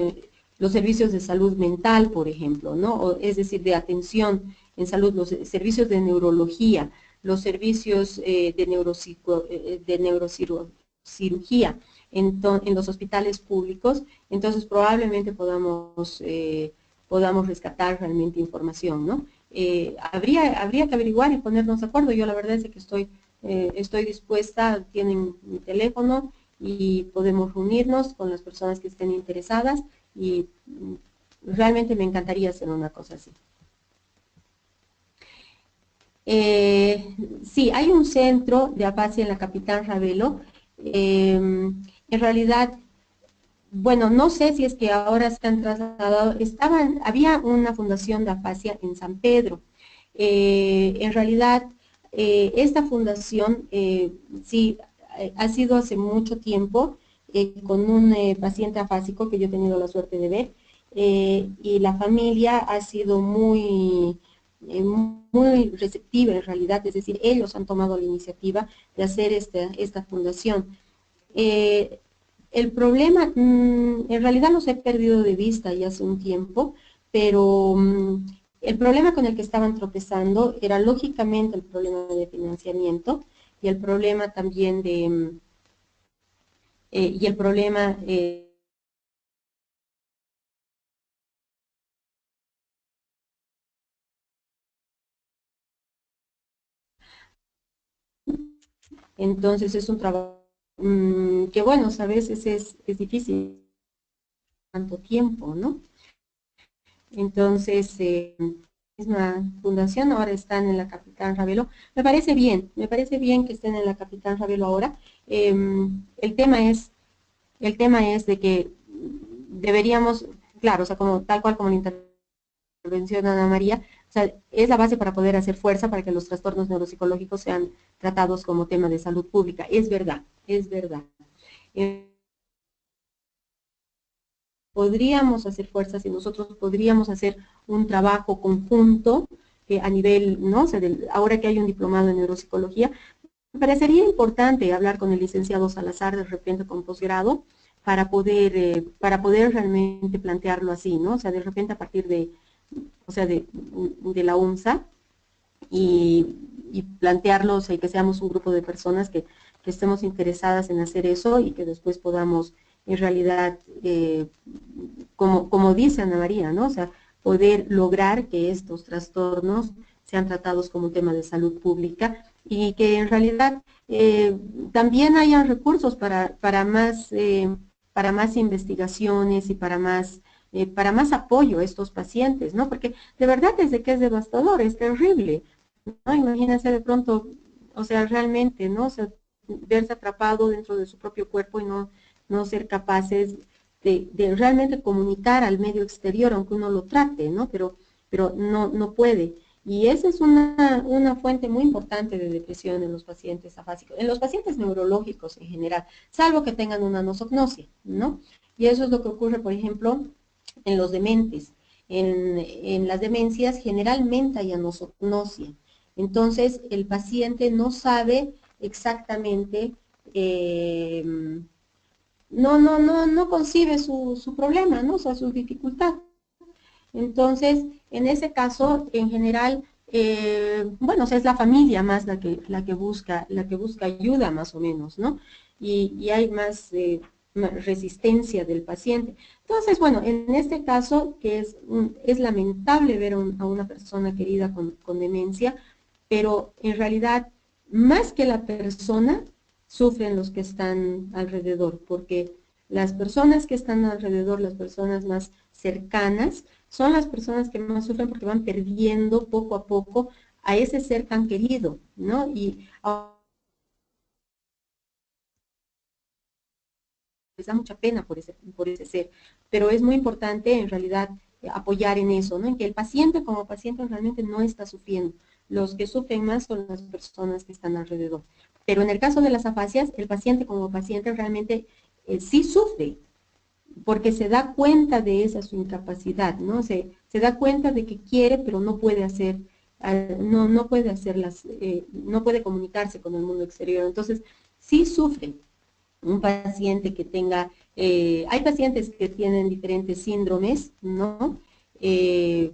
de salud mental, por ejemplo, ¿no? Es decir, de atención en salud, los servicios de neurología, los servicios de neurocirugía en los hospitales públicos, entonces probablemente podamos rescatar realmente información, ¿no? Habría que averiguar y ponernos de acuerdo. Yo la verdad es que estoy dispuesta, tienen mi teléfono y podemos reunirnos con las personas que estén interesadas y realmente me encantaría hacer una cosa así. Sí, hay un centro de afasia en la capital Ravelo. En realidad, bueno, no sé si es que ahora se han trasladado, había una fundación de afasia en San Pedro. En realidad, esta fundación sí ha sido hace mucho tiempo con un paciente afásico que yo he tenido la suerte de ver, y la familia ha sido muy receptiva en realidad, es decir, ellos han tomado la iniciativa de hacer esta fundación. Eh, el problema, en realidad los he perdido de vista ya hace un tiempo, pero el problema con el que estaban tropezando era lógicamente el problema de financiamiento y el problema también y el problema entonces es un trabajo que bueno, a veces es difícil. tanto tiempo, ¿no? Entonces, misma fundación, ahora están en la Capitán Ravelo. Me parece bien que estén en la Capitán Ravelo ahora. El tema es de que deberíamos, claro, o sea, como, tal cual como la intervención de Ana María, o sea, es la base para poder hacer fuerza para que los trastornos neuropsicológicos sean tratados como tema de salud pública. Es verdad, es verdad. Podríamos hacer fuerzas y nosotros podríamos hacer un trabajo conjunto a nivel, ¿no? O sea, ahora que hay un diplomado en neuropsicología, me parecería importante hablar con el licenciado Salazar de repente con posgrado para poder realmente plantearlo así, ¿no? O sea, de repente a partir de, o sea, de la UNSA y plantearlo, o sea, y que seamos un grupo de personas que estemos interesadas en hacer eso y que después podamos en realidad, como dice Ana María, ¿no? O sea, poder lograr que estos trastornos sean tratados como un tema de salud pública y que en realidad también hayan recursos para más investigaciones y para más apoyo a estos pacientes, ¿no? Porque de verdad desde que es devastador, es terrible, ¿no? Imagínense de pronto, o sea, realmente, ¿no? O sea, verse atrapado dentro de su propio cuerpo y no ser capaces de realmente comunicar al medio exterior, aunque uno lo trate, ¿no? Pero no puede. Y esa es una fuente muy importante de depresión en los pacientes afásicos, en los pacientes neurológicos en general, salvo que tengan una nosognosia, ¿no? Y eso es lo que ocurre, por ejemplo, en los dementes. En las demencias generalmente hay anosognosia. Entonces, el paciente no sabe exactamente, no concibe su problema, ¿no? O sea, su dificultad. Entonces, en ese caso, en general, bueno, o sea, es la familia más la que busca ayuda más o menos, ¿no? Y hay más resistencia del paciente. Entonces, bueno, en este caso, que es lamentable ver a una persona querida con demencia, pero en realidad, más que la persona, sufren los que están alrededor, porque las personas que están alrededor, las personas más cercanas, son las personas que más sufren porque van perdiendo poco a poco a ese ser tan querido, ¿no? Y les da mucha pena por ese ser, pero es muy importante en realidad apoyar en eso, ¿no? En que el paciente como paciente realmente no está sufriendo. Los que sufren más son las personas que están alrededor. Pero en el caso de las afasias, el paciente como paciente realmente sí sufre, porque se da cuenta de esa su incapacidad, ¿no? Se da cuenta de que quiere, pero no puede hacer, no puede hacerlas, no puede comunicarse con el mundo exterior. Entonces, sí sufre un paciente que tenga, hay pacientes que tienen diferentes síndromes, ¿no? Eh,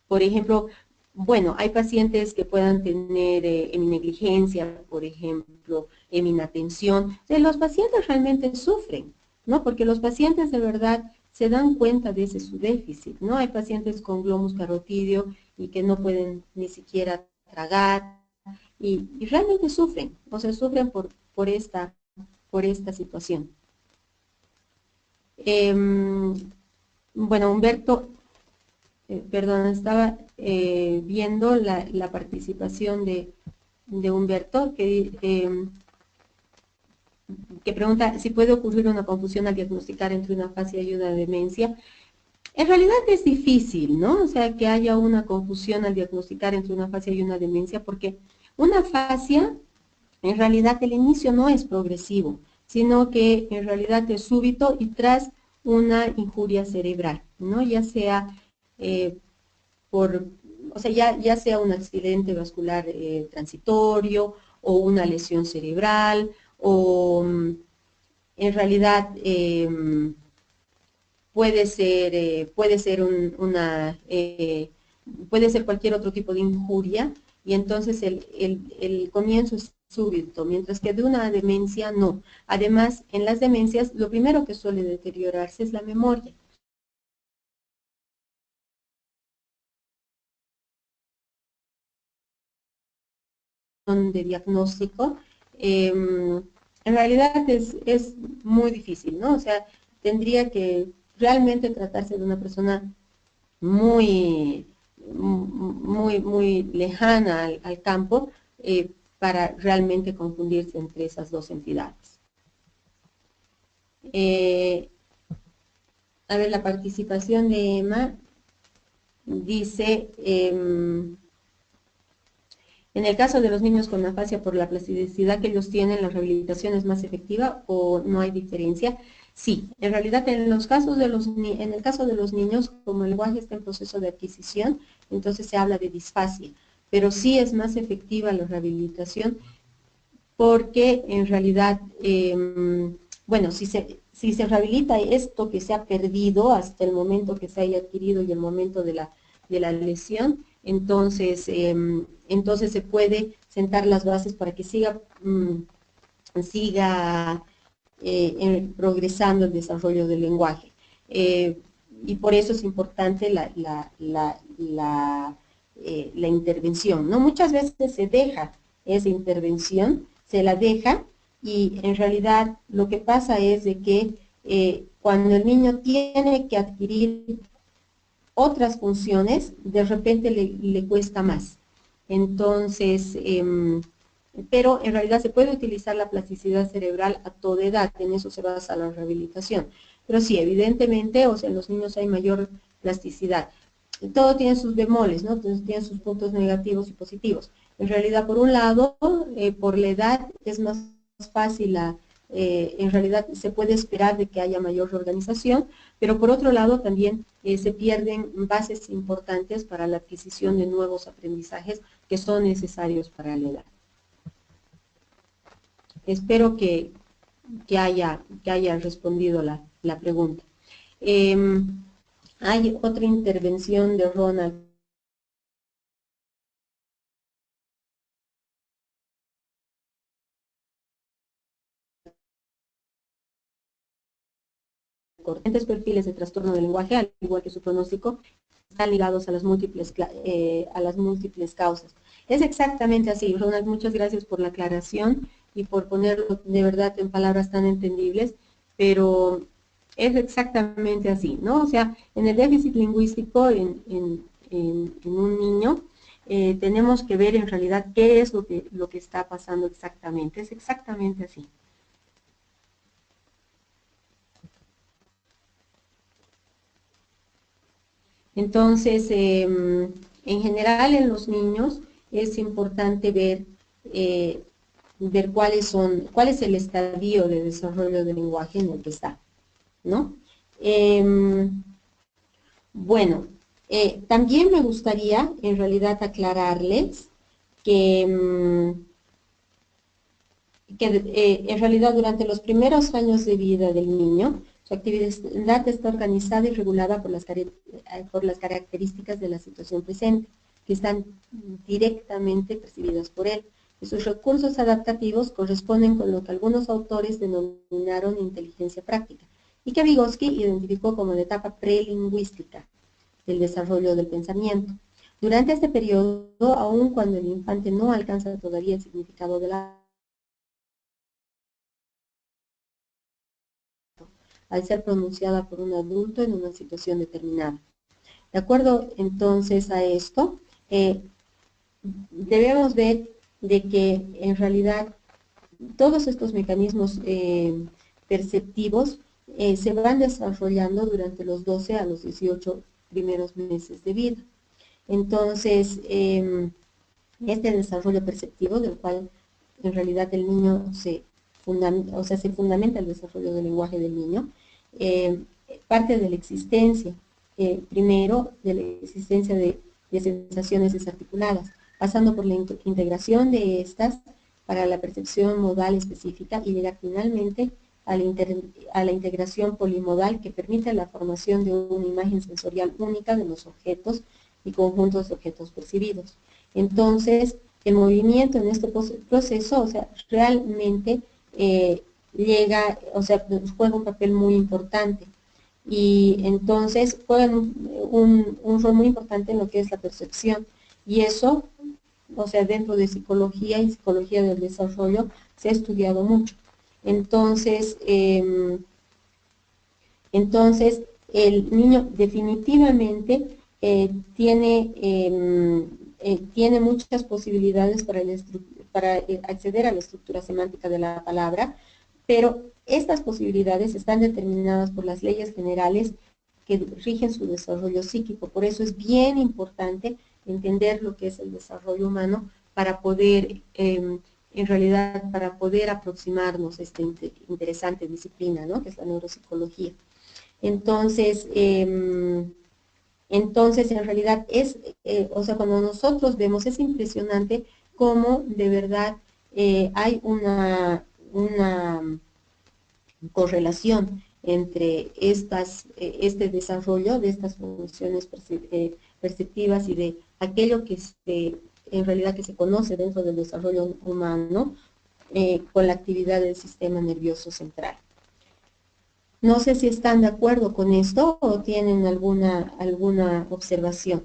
por ejemplo, bueno, hay pacientes que puedan tener heminegligencia, por ejemplo, heminatención. O sea, los pacientes realmente sufren, ¿no? Porque los pacientes de verdad se dan cuenta de ese su déficit, ¿no? Hay pacientes con glomus carotidio y que no pueden ni siquiera tragar y realmente sufren, o sea, sufren por esta situación. Bueno, Humberto, perdón, estaba viendo la participación de Humberto que pregunta si puede ocurrir una confusión al diagnosticar entre una afasia y una demencia. En realidad es difícil, ¿no? O sea, que haya una confusión al diagnosticar entre una afasia y una demencia, porque una afasia, en realidad el inicio no es progresivo, sino que en realidad es súbito y tras una injuria cerebral, ¿no? Ya sea eh, por, o sea, ya sea un accidente vascular transitorio o una lesión cerebral o en realidad puede ser puede ser cualquier otro tipo de injuria y entonces el comienzo es súbito, mientras que de una demencia no. Además, en las demencias lo primero que suele deteriorarse es la memoria. De diagnóstico, en realidad es muy difícil, ¿no? O sea, tendría que realmente tratarse de una persona muy lejana al campo para realmente confundirse entre esas dos entidades. A ver, la participación de Emma dice, en el caso de los niños con afasia por la plasticidad que ellos tienen, ¿la rehabilitación es más efectiva o no hay diferencia? Sí, en realidad en el caso de los niños, como el lenguaje está en proceso de adquisición, entonces se habla de disfasia, pero sí es más efectiva la rehabilitación porque en realidad, bueno, si se rehabilita esto que se ha perdido hasta el momento que se haya adquirido y el momento de la lesión, entonces se puede sentar las bases para que siga progresando el desarrollo del lenguaje. Y por eso es importante la intervención, ¿no? Muchas veces se deja esa intervención, se la deja, y en realidad lo que pasa es de que cuando el niño tiene que adquirir otras funciones, de repente le cuesta más. Entonces, pero en realidad se puede utilizar la plasticidad cerebral a toda edad, en eso se basa la rehabilitación. Pero sí, evidentemente, o sea, en los niños hay mayor plasticidad. Todo tiene sus bemoles, ¿no? Entonces tiene sus puntos negativos y positivos. En realidad, por un lado, por la edad es más fácil en realidad se puede esperar de que haya mayor organización, pero por otro lado también se pierden bases importantes para la adquisición de nuevos aprendizajes que son necesarios para la edad. Espero que haya respondido la pregunta. Hay otra intervención de Ronald. Corrientes perfiles de trastorno del lenguaje, al igual que su pronóstico, están ligados a las múltiples causas. Es exactamente así, Ronald, muchas gracias por la aclaración y por ponerlo de verdad en palabras tan entendibles, pero es exactamente así, ¿no? O sea, en el déficit lingüístico, en un niño, tenemos que ver en realidad qué es lo que está pasando exactamente, es exactamente así. Entonces, en general en los niños es importante ver cuál es el estadio de desarrollo del lenguaje en el que está, ¿no? Bueno, también me gustaría en realidad aclararles que, en realidad durante los primeros años de vida del niño, su actividad está organizada y regulada por las características de la situación presente, que están directamente percibidas por él. Y sus recursos adaptativos corresponden con lo que algunos autores denominaron inteligencia práctica, y que Vygotsky identificó como la etapa prelingüística del desarrollo del pensamiento. Durante este periodo, aun cuando el infante no alcanza todavía el significado de la al ser pronunciada por un adulto en una situación determinada. De acuerdo entonces a esto, debemos ver de que en realidad todos estos mecanismos perceptivos se van desarrollando durante los 12 a los 18 primeros meses de vida. Entonces, este desarrollo perceptivo, del cual en realidad el niño se fundamenta el desarrollo del lenguaje del niño, parte de la existencia, primero de la existencia de sensaciones desarticuladas, pasando por la integración de estas para la percepción modal específica y llegar finalmente a la integración polimodal que permite la formación de una imagen sensorial única de los objetos y conjuntos de objetos percibidos. Entonces, el movimiento en este proceso, o sea, realmente juega un papel muy importante. Y entonces juegan un rol muy importante en lo que es la percepción. Y eso, o sea, dentro de psicología y psicología del desarrollo se ha estudiado mucho. Entonces, el niño definitivamente tiene muchas posibilidades para acceder a la estructura semántica de la palabra, pero estas posibilidades están determinadas por las leyes generales que rigen su desarrollo psíquico. Por eso es bien importante entender lo que es el desarrollo humano para poder, en realidad, para poder aproximarnos a esta interesante disciplina, ¿no?, que es la neuropsicología. Entonces, en realidad o sea, cuando nosotros vemos, es impresionante cómo de verdad hay una correlación entre este desarrollo de estas funciones perceptivas y de aquello que en realidad que se conoce dentro del desarrollo humano con la actividad del sistema nervioso central. No sé si están de acuerdo con esto o tienen alguna observación.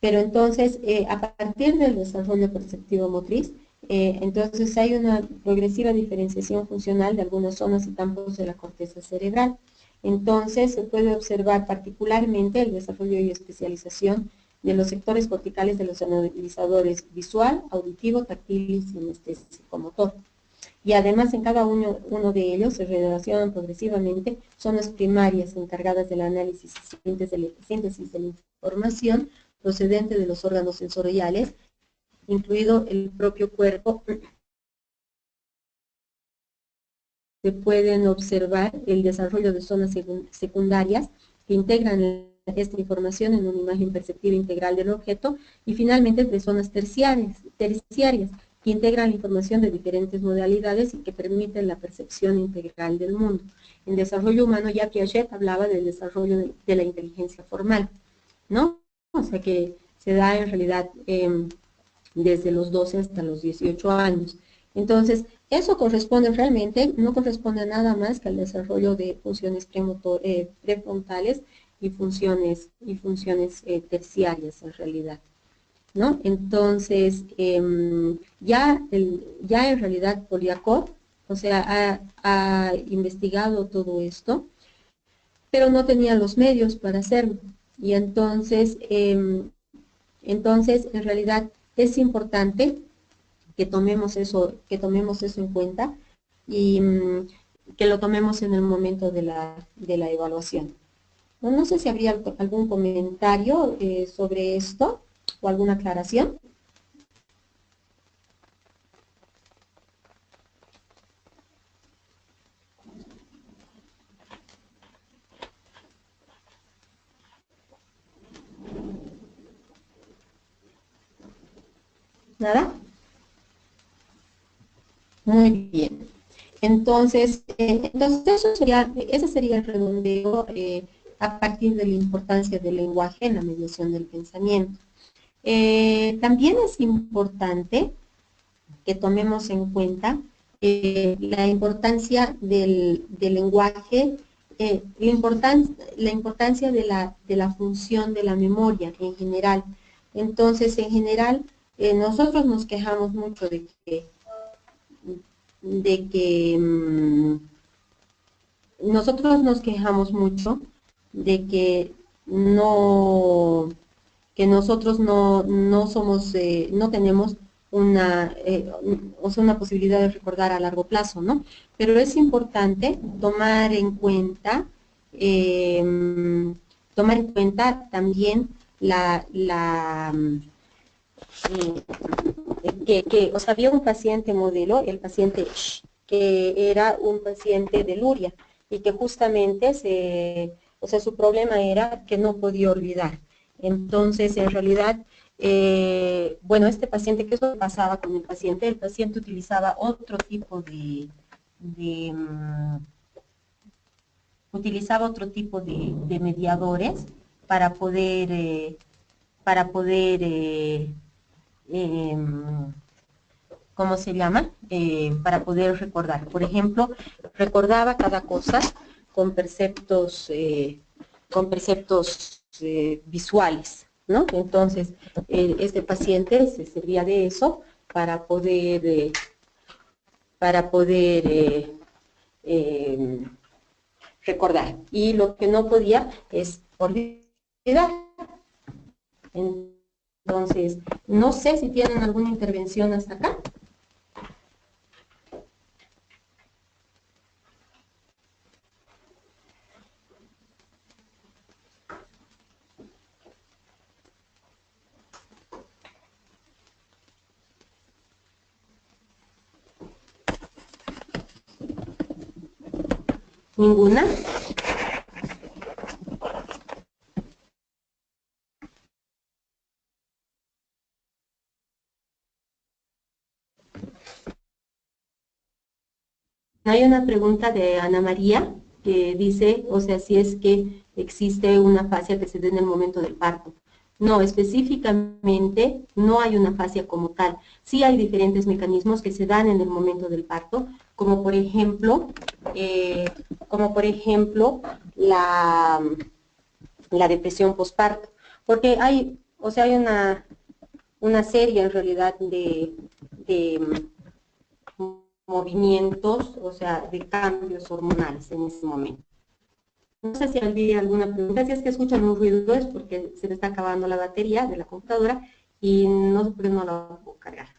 Pero entonces, a partir del desarrollo perceptivo motriz, entonces hay una progresiva diferenciación funcional de algunas zonas y campos de la corteza cerebral. Entonces, se puede observar particularmente el desarrollo y especialización de los sectores corticales de los analizadores visual, auditivo, táctil y sinestésico motor. Y además en cada uno de ellos se relacionan progresivamente zonas primarias encargadas del análisis y síntesis de la información procedente de los órganos sensoriales, incluido el propio cuerpo. Se pueden observar el desarrollo de zonas secundarias que integran esta información en una imagen perceptiva integral del objeto, y finalmente de zonas terciarias que integran la información de diferentes modalidades y que permiten la percepción integral del mundo. En desarrollo humano ya Piaget hablaba del desarrollo de la inteligencia formal, ¿no? O sea que se da en realidad desde los 12 hasta los 18 años. Entonces, eso corresponde realmente, no corresponde nada más que al desarrollo de funciones prefrontales y funciones terciarias en realidad, ¿no? Entonces, ya en realidad Poliakov, o sea, ha investigado todo esto, pero no tenía los medios para hacerlo. Y entonces, en realidad es importante que tomemos eso en cuenta y que lo tomemos en el momento de la evaluación. No sé si habría algún comentario sobre esto o alguna aclaración. ¿Nada? Muy bien. Entonces ese sería el redondeo a partir de la importancia del lenguaje en la mediación del pensamiento. También es importante que tomemos en cuenta la importancia del lenguaje, la importancia de la función de la memoria en general. Entonces, en general, nosotros nos quejamos mucho de que nosotros nos quejamos mucho de que nosotros no somos, no tenemos una posibilidad de recordar a largo plazo, ¿no? Pero es importante tomar en cuenta también o sea, había un paciente modelo, el paciente que era un paciente de Luria y que justamente o sea, su problema era que no podía olvidar. Entonces, en realidad, bueno, este paciente, ¿qué es lo que pasaba con el paciente? El paciente utilizaba otro tipo de mediadores para poder ¿cómo se llama? Para poder recordar. Por ejemplo, recordaba cada cosa con preceptos visuales, ¿no? Entonces, este paciente se servía de eso para poder recordar. Y lo que no podía es olvidar. Entonces, no sé si tienen alguna intervención hasta acá. ¿Ninguna? Hay una pregunta de Ana María que dice, o sea, si es que existe una fascia que se dé en el momento del parto. No, específicamente no hay una fascia como tal. Sí hay diferentes mecanismos que se dan en el momento del parto, como por ejemplo, eh, la, la depresión postparto. Porque hay, o sea, hay una serie en realidad de movimientos, o sea, de cambios hormonales en ese momento. No sé si había alguna pregunta, si es que escuchan un ruido es porque se me está acabando la batería de la computadora y no sé por qué no la puedo cargar.